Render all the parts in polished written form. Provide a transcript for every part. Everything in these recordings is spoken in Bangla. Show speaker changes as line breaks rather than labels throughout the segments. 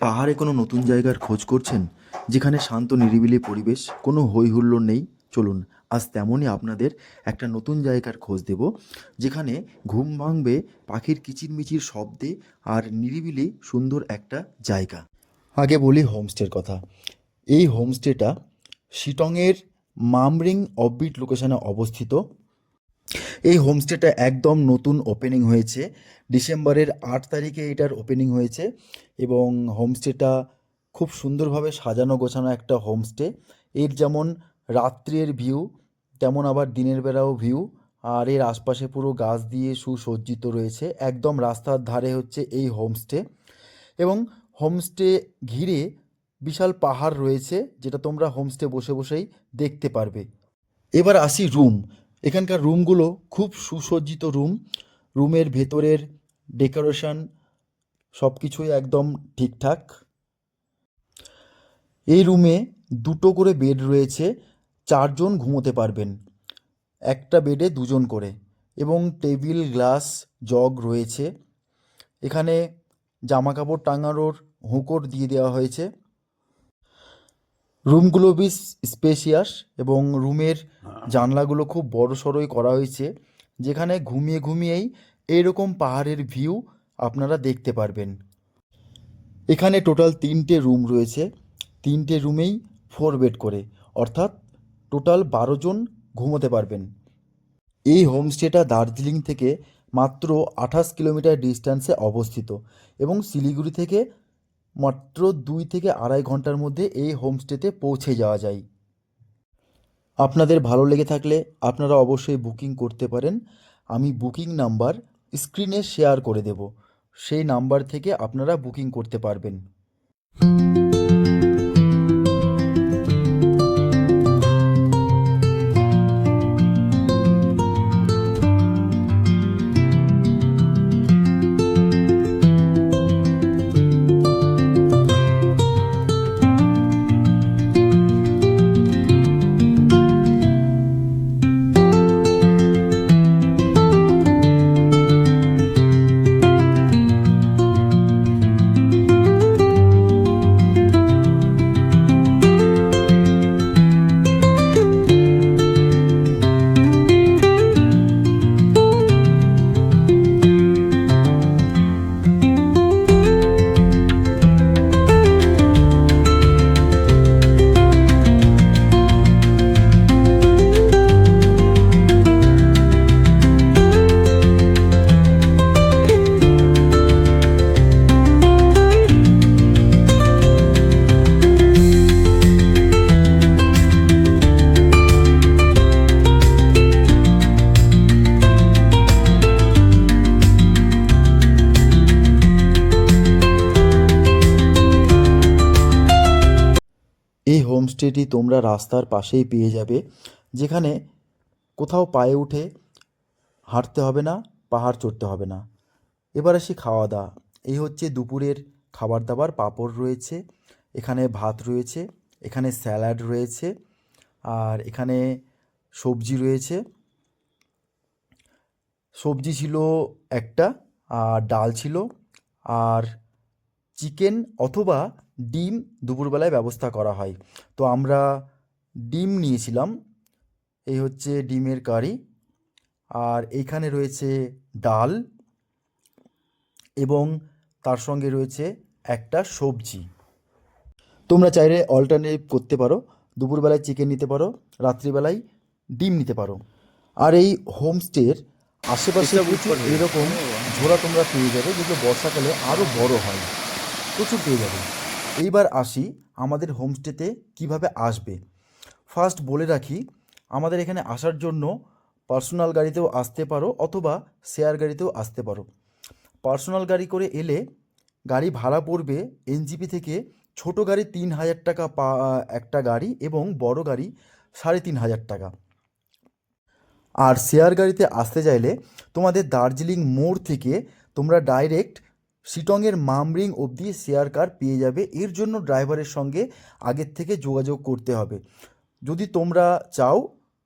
পাহাড়ে কোনো নতুন জায়গার খোঁজ করছেন যেখানে শান্ত নিরিবিলি পরিবেশ, কোনো হই হুল্লোড় নেই? চলুন আজ তেমনই আপনাদের একটা নতুন জায়গার খোঁজ দেব, যেখানে ঘুম ভাঙবে পাখির কিচিরমিচির শব্দে আর নিরিবিলি সুন্দর একটা জায়গা। আগে বলি হোমস্টের কথা। এই হোমস্টেটা শিটংয়ের মামরিং অফবিট লোকেশনে অবস্থিত। এই হোমস্টেটা একদম নতুন ওপেনিং হয়েছে, ডিসেম্বরের 8 তারিখে এটার ওপেনিং হয়েছে। এবং হোমস্টেটা খুব সুন্দরভাবে সাজানো গোছানো একটা হোমস্টে। এর যেমন রাত্রের ভিউ, তেমন আবার দিনের বেলাও ভিউ। আর এর আশপাশে পুরো গাছ দিয়ে সুসজ্জিত রয়েছে, একদম রাস্তার ধারে হচ্ছে এই হোমস্টে। এবং হোমস্টে ঘিরে বিশাল পাহাড় রয়েছে, যেটা তোমরা হোমস্টে বসে বসেই দেখতে পারবে। এবার আসি রুম। এখানকার রুমগুলো খুব সুসজ্জিত রুম। রুমের ভেতরের ডেকোরেশন সব কিছুই একদম ঠিকঠাক। এই রুমে দুটো করে বেড রয়েছে, 4 জন ঘুমোতে পারবেন, একটা বেডে 2 জন করে। এবং টেবিল, গ্লাস, জগ রয়েছে। এখানে জামা কাপড় টাঙানোর হুঁকো দিয়ে দেওয়া হয়েছে। রুমগুলো বেশ স্পেশিয়াস এবং রুমের জানলাগুলো খুব বড় সড়োই করা হয়েছে, যেখানে ঘুমিয়ে ঘুমিয়েই এইরকম পাহাড়ের ভিউ আপনারা দেখতে পারবেন। এখানে টোটাল 3টে রুম রয়েছে, 3টে রুমেই 4 বেড করে, অর্থাৎ টোটাল 12 জন ঘুমোতে পারবেন। এই হোমস্টেটা দার্জিলিং থেকে মাত্র 28 কিলোমিটার ডিস্ট্যান্সে অবস্থিত এবং শিলিগুড়ি থেকে মাত্র 2 থেকে 2.5 ঘন্টার মধ্যে এই হোমস্টেতে পৌঁছে যাওয়া যায়। আপনাদের ভালো লেগে থাকলে আপনারা অবশ্যই বুকিং করতে পারেন। আমি বুকিং নাম্বার স্ক্রিনে শেয়ার করে দেব, সেই নাম্বার থেকে আপনারা বুকিং করতে পারবেন। এই হোমস্টেটি তোমরা রাস্তার পাশেই পেয়ে যাবে, যেখানে কোথাও পায়ে উঠে হাঁটতে হবে না, পাহাড় চড়তে হবে না। এবার আসি খাওয়া দাওয়া। এই হচ্ছে দুপুরের খাবার দাবার। পাঁপড় রয়েছে, এখানে ভাত রয়েছে, এখানে স্যালাড রয়েছে, আর এখানে সবজি রয়েছে। সবজি ছিল একটা, আর ডাল ছিল, আর চিকেন অথবা ডিম দুপুরবেলায় ব্যবস্থা করা হয়। তো আমরা ডিম নিয়েছিলাম। এই হচ্ছে ডিমের কারি, আর এইখানে রয়েছে ডাল এবং তার সঙ্গে রয়েছে একটা সবজি। তোমরা চাইলে অল্টারনেটিভ করতে পারো, দুপুরবেলায় চিকেন নিতে পারো, রাত্রিবেলায় ডিম নিতে পারো। আর এই হোমস্টের আশেপাশে প্রচুর এরকম ঝোড়া তোমরা পেয়ে যাবে, যেগুলো বর্ষাকালে আরও বড় হয়, প্রচুর পেয়ে যাবে। এইবার আসি আমাদের হোমস্টেতে কিভাবে আসবে। ফার্স্ট বলে রাখি, আমাদের এখানে আসার জন্য পার্সোনাল গাড়িতেও আসতে পারো অথবা শেয়ার গাড়িতেও আসতে পারো। পার্সোনাল গাড়ি করে এলে গাড়ি ভাড়া পড়বে এনজিপি থেকে ছোট গাড়ি 3,000 টাকা একটা গাড়ি, এবং বড় গাড়ি 3,500 টাকা। আর শেয়ার গাড়িতে আসতে চাইলে তোমাদের দার্জিলিং মোড় থেকে তোমরা ডাইরেক্ট শিটংয়ের মামরিং অবধি শেয়ার কার পেয়ে যাবে। এর জন্য ড্রাইভারের সঙ্গে আগের থেকে যোগাযোগ করতে হবে। যদি তোমরা চাও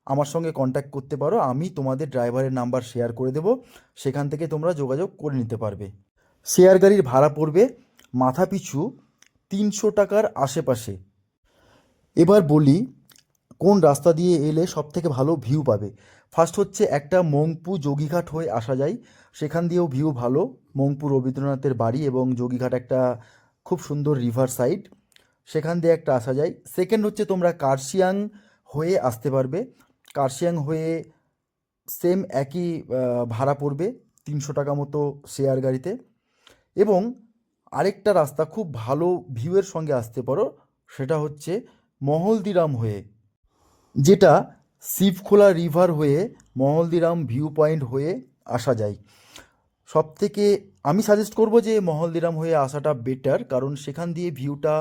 আমার সঙ্গে কন্ট্যাক্ট করতে পারো, আমি তোমাদের ড্রাইভারের নাম্বার শেয়ার করে দেবো, সেখান থেকে তোমরা যোগাযোগ করে নিতে পারবে। শেয়ার গাড়ির ভাড়া পড়বে মাথাপিছু 300 টাকার আশেপাশে। এবার বলি কোন রাস্তা দিয়ে এলে সবথেকে ভালো ভিউ পাবে। ফার্স্ট হচ্ছে একটা মংপু যোগীঘাট হয়ে আসা যায়, সেখান দিয়েও ভিউ ভালো। মংপু রবীন্দ্রনাথের বাড়ি এবং যোগীঘাট একটা খুব সুন্দর রিভার সাইড, সেখান দিয়ে একটা আসা যায়। সেকেন্ড হচ্ছে তোমরা কার্শিয়াং হয়ে আসতে পারবে। কার্শিয়াং হয়ে সেম একই ভাড়া পড়বে 300 টাকা মতো শেয়ার গাড়িতে। এবং আরেকটা রাস্তা খুব ভালো ভিউয়ের সঙ্গে আসতে পারো, সেটা হচ্ছে মহলদিরাম হয়ে, যেটা শিবখোলা রিভার হয়ে মহলদিরাম ভিউ পয়েন্ট হয়ে আসা যায়। সবথেকে আমি সাজেস্ট করব যে মহলদিরাম হয়ে আসাটা বেটার, কারণ সেখান দিয়ে ভিউটা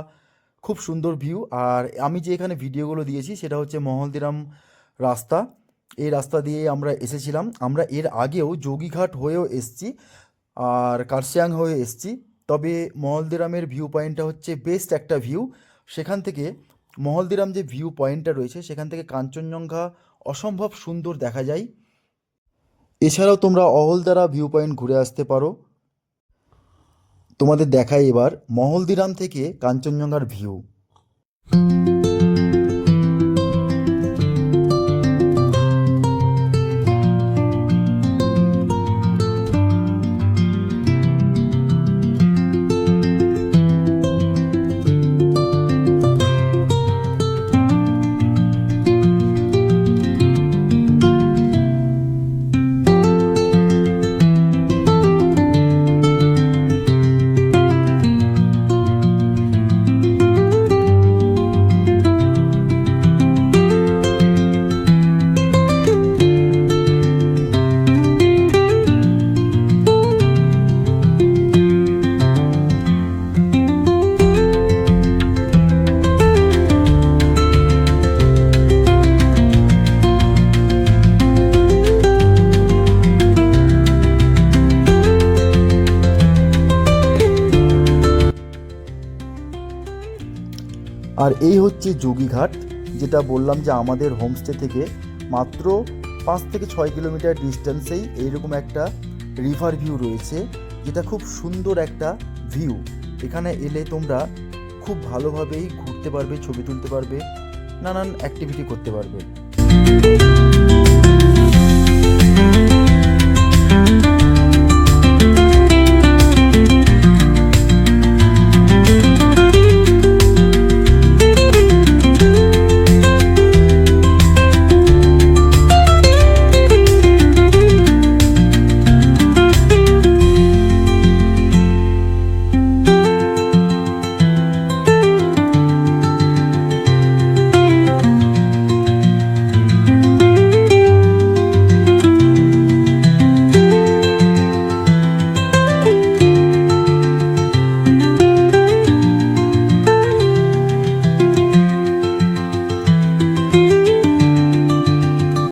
খুব সুন্দর ভিউ। আর আমি যে এখানে ভিডিওগুলো দিয়েছি সেটা হচ্ছে মহলদিরাম রাস্তা, এই রাস্তা দিয়ে আমরা এসেছিলাম। আমরা এর আগেও যোগীঘাট হয়েও এসছি আর কার্শিয়াং হয়ে এসছি, তবে মহলদিরামের ভিউ পয়েন্টটা হচ্ছে বেস্ট একটা ভিউ। সেখান থেকে মহলদিরাম যে ভিউ পয়েন্টটা রয়েছে সেখান থেকে কাঞ্চনজঙ্ঘা অসম্ভব সুন্দর দেখা যায়। এছাড়াও তোমরা অহলদারা ভিউ পয়েন্ট ঘুরে আসতে পারো। তোমাদের দেখাই এবার মহলদিরাম থেকে কাঞ্চনজঙ্ঘার ভিউ। আর এই হচ্ছে যোগীঘাট, যেটা বললাম যে আমাদের হোমস্টে থেকে মাত্র 5 থেকে 6 কিলোমিটার ডিস্টেন্সেই এইরকম একটা রিভার ভিউ রয়েছে, যেটা খুব সুন্দর একটা ভিউ। এখানে এলে তোমরা খুব ভালোভাবেই ঘুরতে পারবে, ছবি তুলতে পারবে, নানান অ্যাক্টিভিটি করতে পারবে।